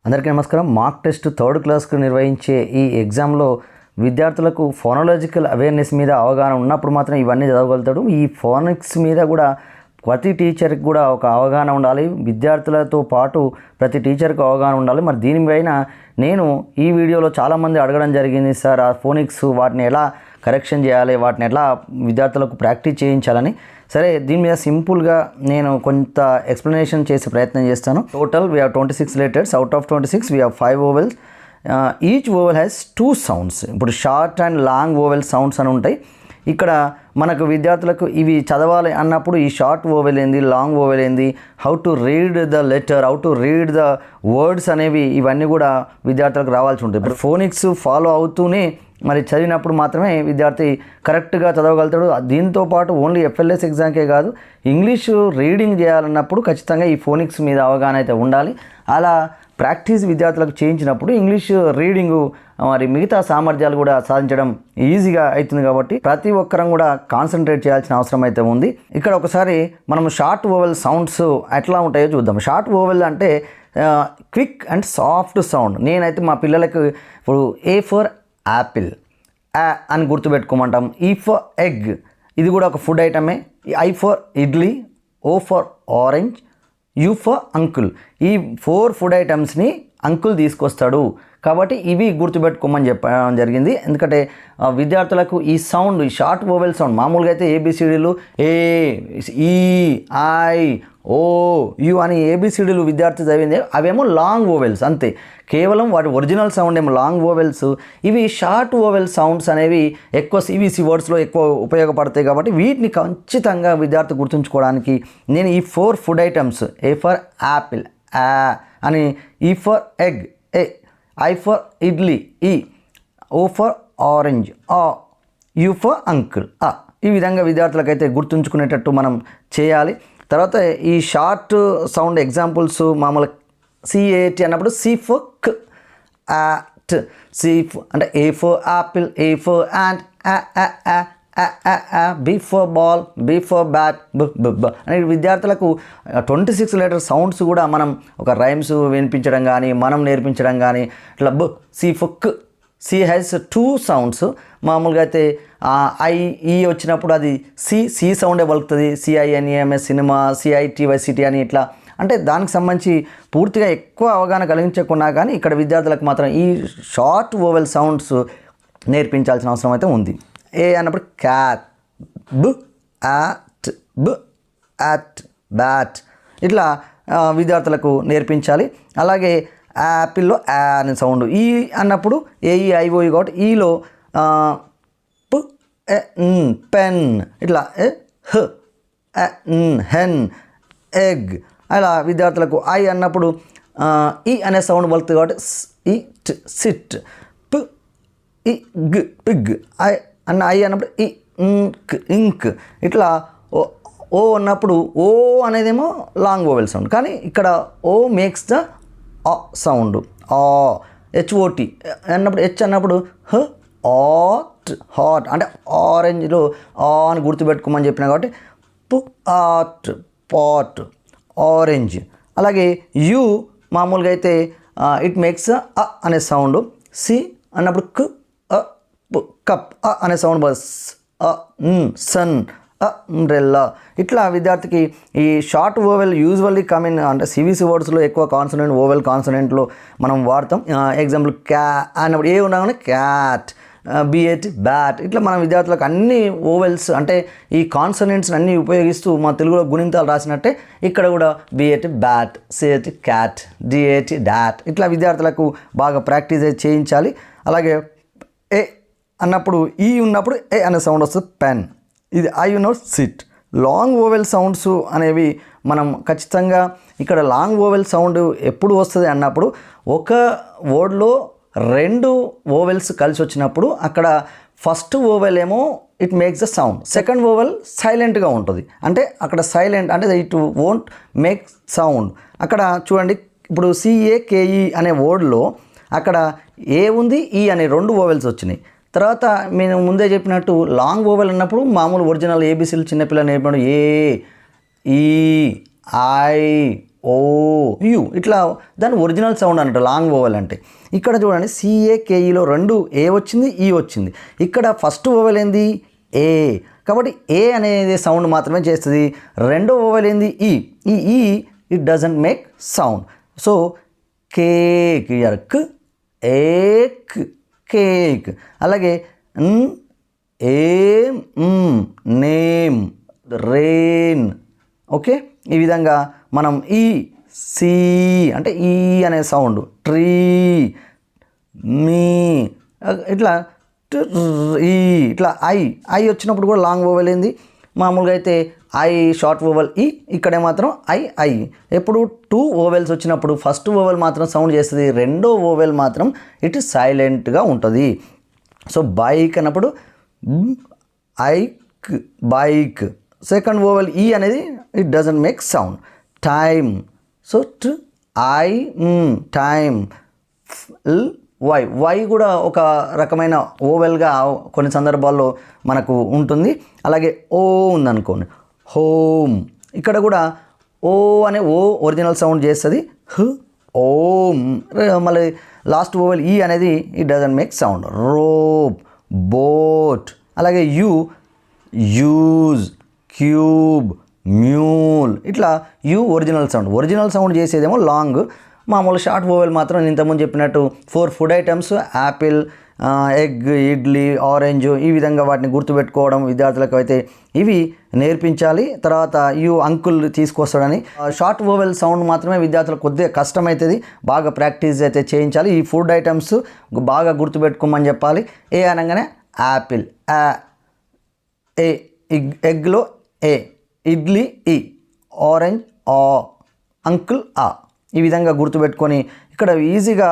అందరికీ నమస్కారం. Mark test third క్లాస్కు నిర్వహించే ఈ ఎగ్జామ్లో విద్యార్థులకు ఫోనోలాజికల్ అవేర్నెస్ మీద అవగాహన ఉన్నప్పుడు మాత్రం ఇవన్నీ చదవగలుగుతాడు. ఈ ఫోనిక్స్ మీద కూడా ప్రతి టీచర్కి కూడా ఒక అవగాహన ఉండాలి. విద్యార్థులతో పాటు ప్రతి టీచర్కి అవగాహన ఉండాలి. మరి దీనిపైన నేను ఈ వీడియోలో చాలామంది అడగడం జరిగింది, సార్ ఆ ఫోనిక్స్ వాటిని ఎలా కరెక్షన్ చేయాలి, వాటిని ఎట్లా విద్యార్థులకు ప్రాక్టీస్ చేయించాలని. సరే, దీని మీద సింపుల్గా నేను కొంత ఎక్స్ప్లెనేషన్ చేసే ప్రయత్నం చేస్తాను. Total we have 26 letters. Out of 26 we have 5 vowels. Each vowel has 2 sounds. ఇప్పుడు short and long vowel sounds అని ఉంటాయి. ఇక్కడ మనకు విద్యార్థులకు ఇవి చదవాలి అన్నప్పుడు ఈ షార్ట్ వోవెల్ ఏంది, లాంగ్ వోవెల్ ఏంది, how to read the letter, how to read the words అనేవి ఇవన్నీ కూడా విద్యార్థులకు రావాల్సి ఉంటుంది. ఇప్పుడు ఫోనిక్స్ ఫాలో అవుతూనే మరి చదివినప్పుడు మాత్రమే విద్యార్థి కరెక్ట్గా చదవగలుగుతాడు. దీంతోపాటు ఓన్లీ ఎఫ్ఎల్ఎస్ ఎగ్జామ్కే కాదు, ఇంగ్లీషు రీడింగ్ చేయాలన్నప్పుడు ఖచ్చితంగా ఈ ఫోనిక్స్ మీద అవగాహన అయితే ఉండాలి. అలా ప్రాక్టీస్ విద్యార్థులకు చేయించినప్పుడు ఇంగ్లీష్ రీడింగు మరి మిగతా సామర్థ్యాలు కూడా సాధించడం ఈజీగా అవుతుంది. కాబట్టి ప్రతి ఒక్కరం కూడా కాన్సన్ట్రేట్ చేయాల్సిన అవసరం అయితే ఉంది. ఇక్కడ ఒకసారి మనం షార్ట్ వోవెల్ సౌండ్స్ ఎట్లా ఉంటాయో చూద్దాం. షార్ట్ వోవెల్ అంటే క్విక్ అండ్ సాఫ్ట్ సౌండ్. నేనైతే మా పిల్లలకు ఇప్పుడు ఏ ఫర్ యాపిల్ అని గుర్తుపెట్టుకోమంటాం. ఈ ఫర్ ఎగ్, ఇది కూడా ఒక ఫుడ్ ఐటమే. I for idli, O for orange, U for uncle. ఈ 4 ఫుడ్ ఐటమ్స్ని అంకుల్ తీసుకొస్తాడు. కాబట్టి ఇవి గుర్తుపెట్టుకోమని చెప్పడం జరిగింది. ఎందుకంటే విద్యార్థులకు ఈ సౌండ్, ఈ షార్ట్ వోవెల్ సౌండ్, మామూలుగా అయితే ఏబిసిడీలు ఏ, ఈ, ఐ, ఓ, యు అని ఏబిసిడీలు విద్యార్థి చదివింది, అవేమో లాంగ్ వోవెల్స్ అంతే. కేవలం వాటి ఒరిజినల్ సౌండ్ ఏమో లాంగ్ వోవెల్స్. ఇవి షార్ట్ వోవెల్ సౌండ్స్ అనేవి ఎక్కువ సిబిసి వర్డ్స్లో ఎక్కువ ఉపయోగపడతాయి. కాబట్టి వీటిని ఖచ్చితంగా విద్యార్థి గుర్తుంచుకోవడానికి నేను ఈ 4 food items, A for apple ఆ అని, ఈ ఫర్ ఎగ్ ఏ, ఐ ఫర్ ఇడ్లీ ఈ, ఓ ఫర్ ఆరెంజ్ ఆ, యూ ఫర్ అంకుల్ ఆ, ఈ విధంగా విద్యార్థులకైతే గుర్తుంచుకునేటట్టు మనం చేయాలి. తర్వాత ఈ షార్ట్ సౌండ్ ఎగ్జాంపుల్స్ మామూలు సిఏటి అన్నప్పుడు సి ఫర్ క్, యాట్, సి అంటే A for apple, A for ant, B for ball, B for bat, బ అనే విద్యార్థులకు 26 లెటర్ సౌండ్స్ కూడా మనం ఒక రైమ్స్ వినిపించడం కానీ, మనం నేర్పించడం కానీ ఇట్లా. బ సి ఫర్ క్, సి హ్యాస్ 2 సౌండ్స్. మామూలుగా అయితే ఐ ఈ వచ్చినప్పుడు అది సి సౌండే పలుకుతుంది. సిఐఎన్ఈఎంఎస్ సినిమా, సిఐటివైసిటీ అని ఇట్లా. అంటే దానికి సంబంధించి పూర్తిగా ఎక్కువ అవగాహన కలిగించకుండా కానీ ఇక్కడ విద్యార్థులకు మాత్రం ఈ షార్ట్ వోవెల్ సౌండ్స్ నేర్పించాల్సిన అవసరం అయితే ఉంది. ఏ అన్నప్పుడు క్యాట్, బ్ యాట్, బ్ యాట్, బ్యాట్ ఇట్లా విద్యార్థులకు నేర్పించాలి. అలాగే యాపిల్లో యా అనే సౌండ్, ఈ అన్నప్పుడు ఏఈ ఐఓఈ కాబట్టి ఈలో ప్ పెన్ ఇట్లా, హ్ హెన్, ఎగ్ అలా విద్యార్థులకు. ఐ అన్నప్పుడు ఈ అనే సౌండ్ పలుకుతుంది కాబట్టి ఇట్ సిట్, ప్ ఈ గ్ పిగ్, ఐ అన్న ఐ అన్నప్పుడు ఈ ఇంక్ ఇట్లా. ఓ అన్నప్పుడు ఓ అనేదేమో లాంగ్ వోవెల్ సౌండ్, కానీ ఇక్కడ O makes the sound. HOT అన్నప్పుడు, హెచ్ అన్నప్పుడు హ ఆట్, హాట్ అంటే ఆరెంజ్లో అని గుర్తుపెట్టుకోమని చెప్పిన కాబట్టి పు ఆట్, పాట్, ఆరెంజ్. అలాగే యు మామూలుగా అయితే ఇట్ మేక్స్ అ అనే సౌండ్. సి అన్నప్పుడు క్ కప్ అనే సౌండ్, బస్ సన్, అంబ్రెల్లా ఇట్లా. విద్యార్థికి ఈ షార్ట్ వోవెల్ యూజువల్లీ కమిన్ అంటే సివిసి వర్డ్స్లో ఎక్కువ కాన్సనెంట్, వోవెల్ కాన్సనెంట్లో మనం వాడతాం. ఎగ్జాంపుల్ క్యా అన్నప్పుడు ఏ ఉండగానే క్యాట్, బిఎట్ బ్యాట్ ఇట్లా మనం విద్యార్థులకు అన్ని ఓవెల్స్ అంటే ఈ కాన్సనెంట్స్ అన్నీ ఉపయోగిస్తూ మా తెలుగులో గుణింతాలు రాసినట్టే ఇక్కడ కూడా బిఎట్ బ్యాట్, సిఎట్ క్యాట్, డిఏటి డాట్ ఇట్లా విద్యార్థులకు బాగా ప్రాక్టీస్ చేయించాలి. అలాగే ఏ అన్నప్పుడు ఈ ఉన్నప్పుడు ఏ అనే సౌండ్ వస్తుంది, పెన్. ఇది ఐ ఉన్నప్పుడు సిట్. లాంగ్ వోవెల్ సౌండ్స్ అనేవి మనం ఖచ్చితంగా ఇక్కడ లాంగ్ వోవెల్ సౌండ్ ఎప్పుడు వస్తుంది అన్నప్పుడు ఒక వర్డ్లో 2 వోవెల్స్ కలిసి వచ్చినప్పుడు అక్కడ ఫస్ట్ వోవెల్ ఏమో it makes the sound, second vowel సైలెంట్గా ఉంటుంది. అంటే అక్కడ సైలెంట్ అంటే ఇట్ వోంట్ మేక్ సౌండ్. అక్కడ చూడండి, ఇప్పుడు సిఏకేఈ అనే వర్డ్లో అక్కడ ఏ ఉంది, ఈ అనే 2 వోవెల్స్ వచ్చినాయి. తర్వాత నేను ముందే చెప్పినట్టు లాంగ్ వోవెల్ అన్నప్పుడు మామూలు ఒరిజినల్ ఏబిసిలు చిన్నపిల్లలు నేర్పడం ఏ, ఈ, ఐ, ఓ యు ఇట్లా దాని ఒరిజినల్ సౌండ్ అన్నట్టు లాంగ్ వోవెల్ అంటే. ఇక్కడ చూడండి సిఏకేఈలో 2 ఏ వచ్చింది ఈ వచ్చింది. ఇక్కడ ఫస్ట్ వోవెల్ ఏంది ఏ, కాబట్టి ఏ అనేది సౌండ్ మాత్రమే చేస్తుంది. రెండో వోవెల్ ఏంది ఈ it doesn't make sound. So cake క్ ఏక్ కేక్. అలాగే ఏం నేమ్ రెయిన్. ఓకే, ఈ విధంగా మనం ఈ సి అంటే ఈ అనే సౌండ్ ట్రీ మీ ఇట్లా ఈ ఇట్లా ఐ వచ్చినప్పుడు కూడా లాంగ్ వోవెల్ ఏంది మామూలుగా అయితే ఐ షార్ట్ వోవెల్ ఈ, ఇక్కడే మాత్రం ఐ. ఎప్పుడు 2 వోవెల్స్ వచ్చినప్పుడు ఫస్ట్ వోవెల్ మాత్రం సౌండ్ చేస్తుంది, రెండో వోవెల్ మాత్రం ఇటు సైలెంట్గా ఉంటుంది. సో బైక్ అన్నప్పుడు ఐక్ బైక్. సెకండ్ వోవెల్ ఈ అనేది it doesn't make sound. Time, so I time. Y కూడా ఒక రకమైన ఓవెల్గా కొన్ని సందర్భాల్లో మనకు ఉంటుంది. అలాగే ఓ ఉందనుకోండి హోమ్, ఇక్కడ కూడా ఓ అనే ఓ ఒరిజినల్ సౌండ్ చేస్తుంది ఓమ్. మళ్ళీ లాస్ట్ ఓవెల్ ఈ అనేది it doesn't make sound. Rope boat. అలాగే యూజ్ క్యూబ్ మ్యూల్. ఇట్లా ఒరిజినల్ సౌండ్ చేసేదేమో లాంగ్. మామూలు షార్ట్ వోవెల్ మాత్రం నేను ఇంతకుముందు చెప్పినట్టు 4 food items Apple, egg, idli, orange, ఈ విధంగా వాటిని గుర్తుపెట్టుకోవడం విద్యార్థులకు అయితే ఇవి నేర్పించాలి. తర్వాత అంకుల్ తీసుకొస్తాడని షార్ట్ వోవెల్ సౌండ్ మాత్రమే విద్యార్థులకు కొద్దిగా కష్టమవుతుంది, బాగా ప్రాక్టీస్ అయితే చేయించాలి. ఈ ఫుడ్ ఐటమ్స్ బాగా గుర్తుపెట్టుకోమని చెప్పాలి. ఏ అనగానే యాపిల్ ఏ, ఎగ్లో ఏ, ఇడ్లీ ఈ, ఆరెంజ్ ఆ, అంకుల్ ఆ. ఈ విధంగా గుర్తుపెట్టుకొని ఇక్కడ ఈజీగా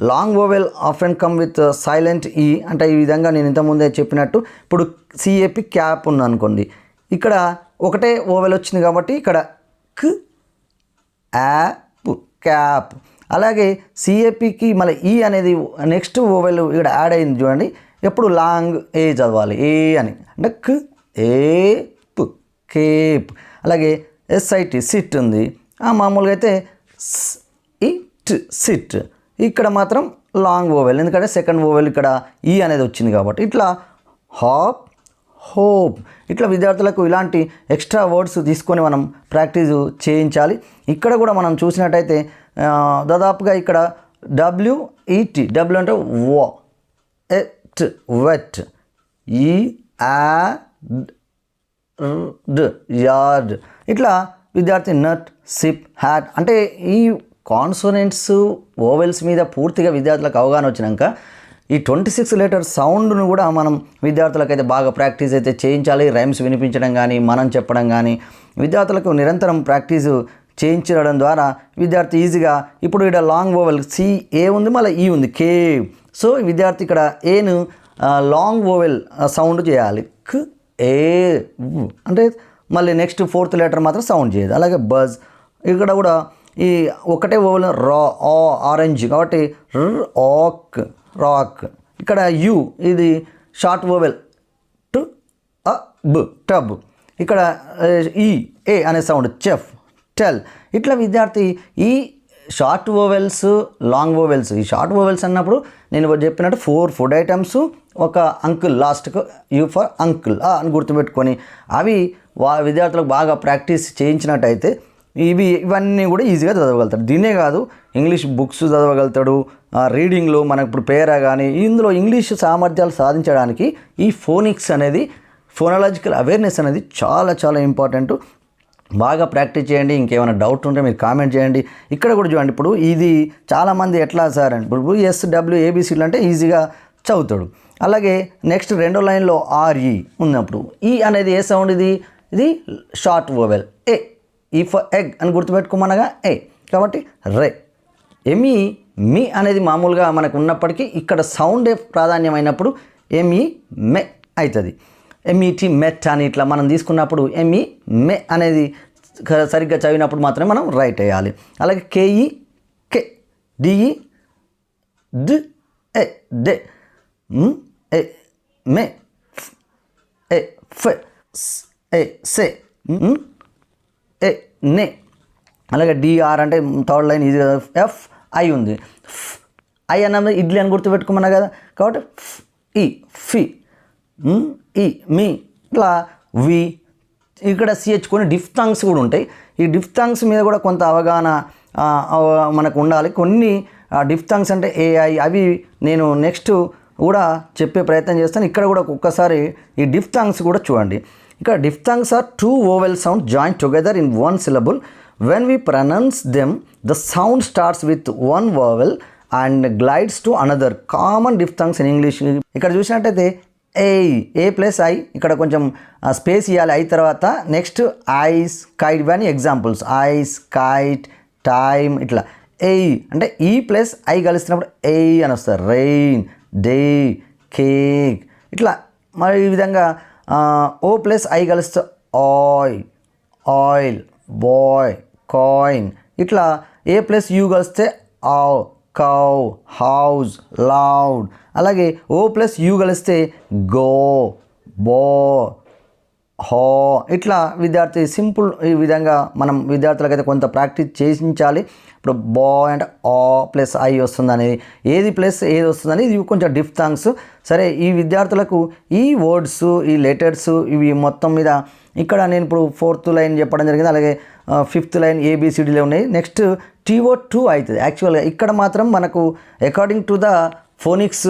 long vowel of and come with silent ఈ అంటే ఈ విధంగా నేను ఇంతకుముందే చెప్పినట్టు. ఇప్పుడు సిఏపి క్యాప్ ఉంది అనుకోండి, ఇక్కడ ఒకటే ఓవెల్ వచ్చింది కాబట్టి ఇక్కడ క్ యాప్ క్యాప్. అలాగే సిఏపికి మళ్ళీ ఈ అనేది నెక్స్ట్ ఓవెల్ ఇక్కడ యాడ్ అయింది చూడండి. ఎప్పుడు లాంగ్ ఏ చదవాలి ఏ అని అంటే క్ ఏప్ కేప్. అలాగే ఎస్ఐటి సిట్ ఉంది, మామూలుగా అయితే ఇట్ సిట్. ఇక్కడ మాత్రం లాంగ్ ఓవెల్, ఎందుకంటే సెకండ్ ఓవెల్ ఇక్కడ ఈ అనేది వచ్చింది కాబట్టి. ఇట్లా హాప్ హోప్. ఇట్లా విద్యార్థులకు ఇలాంటి ఎక్స్ట్రా వర్డ్స్ తీసుకొని మనం ప్రాక్టీస్ చేయించాలి. ఇక్కడ కూడా మనం చూసినట్టయితే దాదాపుగా ఇక్కడ డబ్ల్యూఈటి, డబ్ల్యూ అంటే వో, ఎట్ వెట్, ఈ యార్డ్. ఇట్లా విద్యార్థి నట్ సిప్ హ్యాట్ అంటే ఈ కాన్సోనెంట్స్ ఓవెల్స్ మీద పూర్తిగా విద్యార్థులకు అవగాహన వచ్చినాక ఈ 26 లెటర్ సౌండ్ను కూడా మనం విద్యార్థులకైతే బాగా ప్రాక్టీస్ అయితే చేయించాలి. రైమ్స్ వినిపించడం కానీ మనం చెప్పడం కానీ విద్యార్థులకు నిరంతరం ప్రాక్టీస్ చేయించడం ద్వారా విద్యార్థి ఈజీగా ఇప్పుడు ఇక్కడ లాంగ్ ఓవెల్ సి ఏ ఉంది, మళ్ళీ ఈ ఉంది కే. సో విద్యార్థి ఇక్కడ ఏను లాంగ్ ఓవెల్ సౌండ్ చేయాలి క్ ఏ అంటే మళ్ళీ నెక్స్ట్ 4th లెటర్ మాత్రం సౌండ్ చేయదు. అలాగే బజ్, ఇక్కడ కూడా ఈ ఒకటే ఓవెల్ రా ఆరెంజ్ కాబట్టి ఆక్ రాక్. ఇక్కడ యు ఇది షార్ట్ ఓవెల్ టు బ్ టబ్. ఇక్కడ ఈ ఏ అనే సౌండ్ చెఫ్ టెల్. ఇట్లా విద్యార్థి ఈ షార్ట్ ఓవెల్స్ లాంగ్ ఓవెల్స్, ఈ షార్ట్ ఓవెల్స్ అన్నప్పుడు నేను చెప్పినట్టు 4 ఫుడ్ ఐటమ్స్, ఒక అంకుల్ లాస్ట్కు యూ ఫర్ అంకుల్ అని గుర్తుపెట్టుకొని అవి విద్యార్థులకు బాగా ప్రాక్టీస్ చేయించినట్టయితే ఇవన్నీ కూడా ఈజీగా చదవగలుగుతాడు. దీనే కాదు ఇంగ్లీష్ బుక్స్ చదవగలుగుతాడు. రీడింగ్లో మనకు ఇప్పుడు పేరా కానీ ఇందులో ఇంగ్లీష్ సామర్థ్యాలు సాధించడానికి ఈ ఫోనిక్స్ అనేది, ఫోనాలజికల్ అవేర్నెస్ అనేది చాలా చాలా ఇంపార్టెంట్. బాగా ప్రాక్టీస్ చేయండి. ఇంకేమైనా డౌట్ ఉంటే మీరు కామెంట్ చేయండి. ఇక్కడ కూడా చూడండి, ఇప్పుడు ఇది చాలామంది ఎట్లా సార్ అంటే ఇప్పుడు ఎస్డబ్ల్యూ ఏబిసిలు అంటే ఈజీగా చదువుతాడు. అలాగే నెక్స్ట్ రెండో లైన్లో ఆర్ఈ ఉన్నప్పుడు ఈ అనేది ఏ సౌండ్, ఇది షార్ట్ ఓవెల్ ఏ. ఈ ఫర్ ఎగ్ అని గుర్తుపెట్టుకోమనగా ఏ కాబట్టి రే. ఎంఈ మీ అనేది మామూలుగా మనకు ఉన్నప్పటికీ ఇక్కడ సౌండే ప్రాధాన్యమైనప్పుడు ఎంఈ మె అవుతుంది. ఎంఈటి మెట్ అని ఇట్లా మనం తీసుకున్నప్పుడు ఎంఈ మె అనేది సరిగ్గా చదివినప్పుడు మాత్రమే మనం రైట్ వేయాలి. అలాగే కేఈ కే, డిఈ డ్ ఏ డే, ఏ మే ఏ ఫె ఏ సే ఏ నే అలాగే డిఆర్ అంటే థర్డ్ లైన్ ఈజీ కదా. ఎఫ్ ఐ ఉంది, ఐ అన్నది ఇడ్లీ అని గుర్తుపెట్టుకున్నా కదా, కాబట్టి ఈ ఫి ఈ మీ ఇట్లా వి. ఇక్కడ సిహెచ్ కొన్ని డిఫ్తాంగ్స్ కూడా ఉంటాయి. ఈ డిఫ్తాంగ్స్ మీద కూడా కొంత అవగాహన మనకు ఉండాలి. కొన్ని డిఫ్తాంగ్స్ అంటే ఏఐ అవి నేను నెక్స్ట్ కూడా చెప్పే ప్రయత్నం చేస్తాను. ఇక్కడ కూడా ఒక్కసారి ఈ డిఫ్తాంగ్స్ కూడా చూడండి. ఇక్కడ diphthongs are two vowel sound join together in one syllable. When we pronounce them the sound starts with one vowel and glides to another. Common diphthongs in English. ఇక్కడ చూసినట్టయితే ఏ ప్లస్ ఐ, ఇక్కడ కొంచెం స్పేస్ ఇవ్వాలి I తర్వాత. Next ice kite, ఇవన్నీ examples. Ice kite time ఇట్లా. ఏ అంటే ఈ ప్లస్ ఐ కలిసినప్పుడు ఏ అని వస్తుంది. రెయిన్ డే కేక్ ఇట్లా. మరి ఈ విధంగా ఓ ప్లస్ ఐ కలిస్తే ఆయిల్ ఆయిల్ బాయ్ కాయిన్ ఇట్లా. ఏ ప్లస్ యూ కలిస్తే ఆవ్ కౌ హౌస్ లౌడ్. అలాగే ఓ ప్లస్ యూ కలిస్తే గో బో హో ఇట్లా. విద్యార్థి సింపుల్ ఈ విధంగా మనం విద్యార్థులకైతే కొంత ప్రాక్టీస్ చేయించాలి. ఇప్పుడు బాయ్ అంటే ఆ ప్లస్ ఐ వస్తుంది అనేది, ఏది ప్లస్ ఏది వస్తుందని ఇవి కొంచెం డిఫ్తాంగ్స్. సరే, ఈ విద్యార్థులకు ఈ వర్డ్స్ ఈ లెటర్స్ ఇవి మొత్తం మీద ఇక్కడ నేను ఇప్పుడు 4th లైన్ చెప్పడం జరిగింది. అలాగే 5th లైన్ ఏబిసిడీలో ఉన్నాయి. నెక్స్ట్ TO2 అవుతుంది. యాక్చువల్గా ఇక్కడ మాత్రం మనకు according to the phonics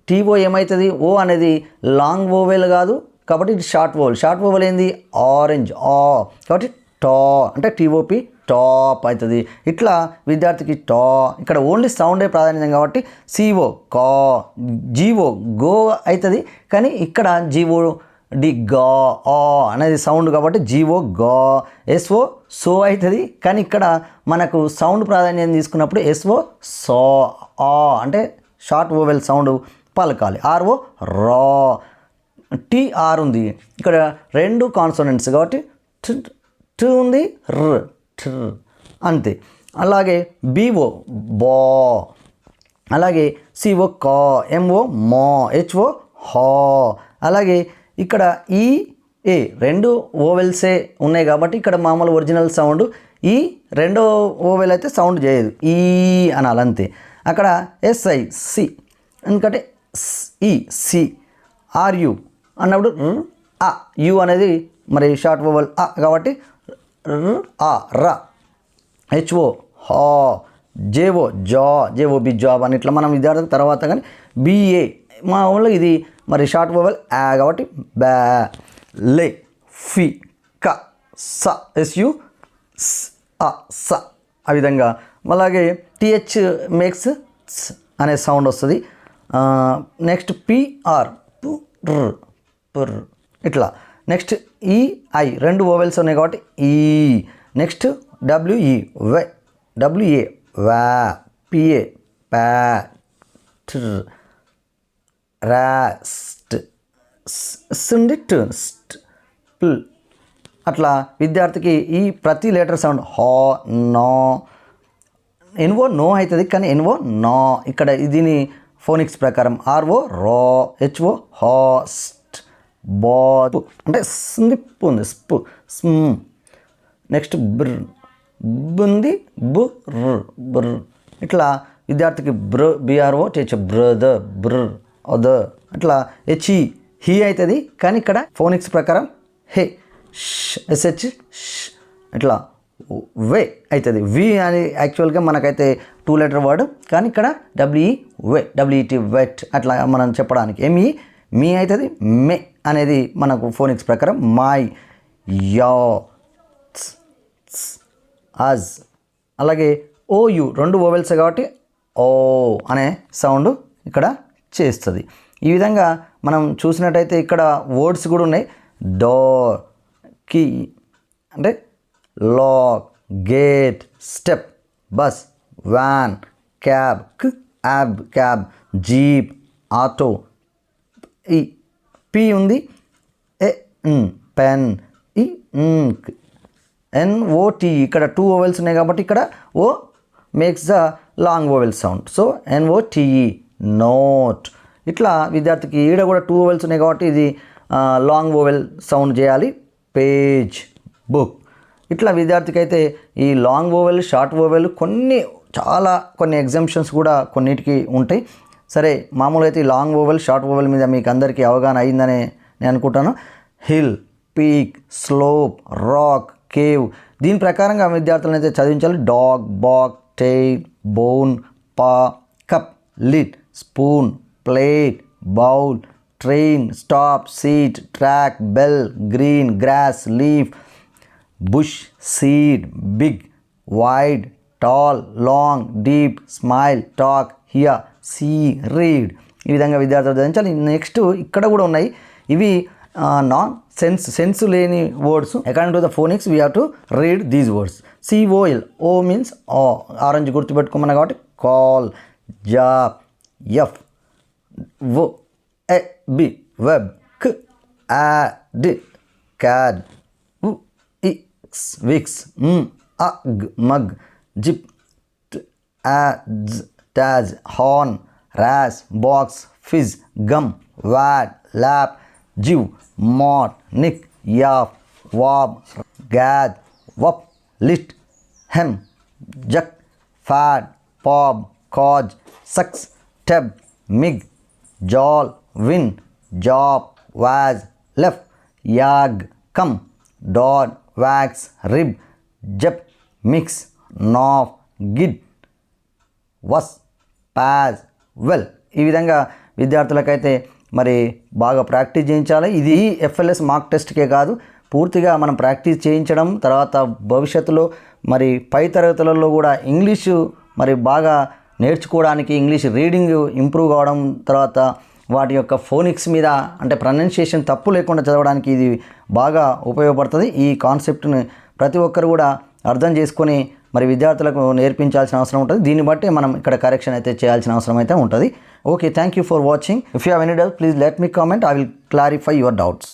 TO ఏమవుతుంది, ఓ అనేది లాంగ్ వోవెల్ కాదు కాబట్టి ఇది షార్ట్ వోవెల్. షార్ట్ వోవెల్ ఏంది ఆరెంజ్ ఆ, కాబట్టి టా అంటే TOP టాప్ అవుతుంది. ఇట్లా విద్యార్థికి టా ఇక్కడ ఓన్లీ సౌండే ప్రాధాన్యత కాబట్టి CO కా, GO గో అవుతుంది. కానీ ఇక్కడ GO డి గా ఆ అనేది సౌండ్ కాబట్టి GO గా. SO సో అవుతుంది. కానీ ఇక్కడ మనకు సౌండ్ ప్రాధాన్యం తీసుకున్నప్పుడు SO సో ఆ అంటే షార్ట్ వోవెల్ సౌండ్ పలకాలి. RO రా. TR ఉంది, ఇక్కడ రెండు కాన్సోనెంట్స్ కాబట్టి ట్ ఉంది ర్ అంతే. అలాగే BO బా. అలాగే CO కా, MO మా, HO హా. అలాగే ఇక్కడ ఏ రెండు ఓవెల్సే ఉన్నాయి కాబట్టి ఇక్కడ మామూలు ఒరిజినల్ సౌండ్. ఈ రెండో ఓవెల్ అయితే సౌండ్ చేయదు, ఈ అనాలి అంతే. అక్కడ SI సి, ఎందుకంటే ఈ సి. RU అన్నప్పుడు ఆ, యు అనేది మరి షార్ట్ ఓవెల్ ఆ కాబట్టి ఆ రా. HO హా. JO జా, JOB జాబ్ అని ఇట్లా మనం విద్యార్థులకు తర్వాత. కానీ BA మా ఊళ్ళో ఇది మరి షార్ట్ వోవెల్ ఆ కాబట్టి బ్యా. లే ఫి క స SU స ఆ విధంగా. అలాగే TH మేక్స్ అనే సౌండ్ వస్తుంది. నెక్స్ట్ PR పుర్ ఇట్లా. నెక్స్ట్ EI రెండు ఓవెల్స్ ఉన్నాయి కాబట్టి ఈ. నెక్స్ట్ WE వే, WA వా, PA పా, రాస్ట్ సుండి స్ట్ అట్లా. విద్యార్థికి ఈ ప్రతి లెటర్ సౌండ్ హా నో. NO నో అవుతుంది కానీ NO నా. ఇక్కడ దీని ఫోనిక్స్ ప్రకారం RO రా, HO హా, స్ట్ బా అంటే స్నిప్ ఉంది స్ప్ స్మ్. నెక్స్ట్ బ్ర్ బుంది బుర్ ఇట్లా. విద్యార్థికి BRO బ్రదర్ బ్ర అదర్ అట్లా. HE హీ అవుతుంది కానీ ఇక్కడ ఫోనిక్స్ ప్రకారం హే SH ఇట్లా. వే అవుతుంది. వి అని యాక్చువల్గా మనకైతే 2 లెటర్ వర్డ్ కానీ ఇక్కడ WE వే, WET వెట్ అట్లా మనం చెప్పడానికి. ME మీ అవుతుంది. మే అనేది మనకు ఫోనిక్స్ ప్రకారం మై యా అజ్. అలాగే OU రెండు ఓవెల్స్ కాబట్టి ఓ అనే సౌండ్ ఇక్కడ చేస్తుంది. ఈ విధంగా మనం చూసినట్టయితే ఇక్కడ వర్డ్స్ కూడా ఉన్నాయి. డోర్ కీ అంటే lock, gate, step, bus, van, cab cab, jeep, auto. ఈ పి ఉంది. పెన్, NOT ఇక్కడ 2 ఓవెల్స్ ఉన్నాయి కాబట్టి ఇక్కడ O makes the long vowel sound. So NOTE note. ఇట్లా విద్యార్థికి ఈడ కూడా 2 ఓవెల్స్ ఉన్నాయి కాబట్టి ఇది లాంగ్ ఓవెల్ సౌండ్ చేయాలి. Page, book. ఇట్లా విద్యార్థికి అయితే ఈ లాంగ్ వోవెల్ షార్ట్ వోవెల్ కొన్ని ఎగ్జామ్షన్స్ కూడా కొన్నిటికి ఉంటాయి. సరే, మామూలుగా అయితే ఈ లాంగ్ వోవెల్ షార్ట్ వోవెల్ మీద మీకు అందరికీ అవగాహన అయిందని నేను అనుకుంటాను. Hill, peak, slope, rock, cave, దీని ప్రకారంగా విద్యార్థులను అయితే చదివించాలి. Dog, bark, tail, bone, paw, cup, lid, spoon, plate, bowl, train, stop, seat, track, bell, green, grass, leaf, bush, seed, big, wide, tall, long, deep, smile, talk, hear, see, read. ఈ విధంగా విద్యార్థులు చదివించాలి. Next ఇక్కడ కూడా ఉన్నాయి. ఇవి nonsense లేని words. According to the phonics we have to read these words. COL, O means orange గుర్తుపెట్టుకోమన్నా కాబట్టి కాల్, జాబ్, ఎఫ్, వ, ఎ, బి, వెబ్, క్, yad, cad, vix, ug, mug, zip, yaz, taz, horn, ras, box, fizz, gum, wad, lap, jiv, mot, nick, yap, wob, gad, wup, lit, hem, juk, fad, pob, coz, sux, teb, mig, jol, win, job, woz, lef, yag, come, dad, wax, rib, జప్, mix, నాఫ్, గిడ్, వస్, pause, well. ఈ విధంగా విద్యార్థులకైతే మరి బాగా practice చేయించాలి. ఇది FLS mark టెస్ట్కే కాదు, పూర్తిగా మనం ప్రాక్టీస్ చేయించడం, తర్వాత భవిష్యత్తులో మరి పై తరగతులలో కూడా ఇంగ్లీషు మరి బాగా నేర్చుకోవడానికి, ఇంగ్లీష్ రీడింగ్ ఇంప్రూవ్ కావడం, తర్వాత వాటి యొక్క ఫోనిక్స్ మీద అంటే ప్రొనౌన్సియేషన్ తప్పు లేకుండా చదవడానికి ఇది బాగా ఉపయోగపడుతుంది. ఈ కాన్సెప్ట్ని ప్రతి ఒక్కరు కూడా అర్థం చేసుకొని మరి విద్యార్థులకు నేర్పించాల్సిన అవసరం ఉంటుంది. దీన్ని బట్టి మనం ఇక్కడ కరెక్షన్ అయితే చేయాల్సిన అవసరం అయితే ఉంటుంది. Okay, thank you for watching. If you have any doubt please let me comment. I will clarify your doubts.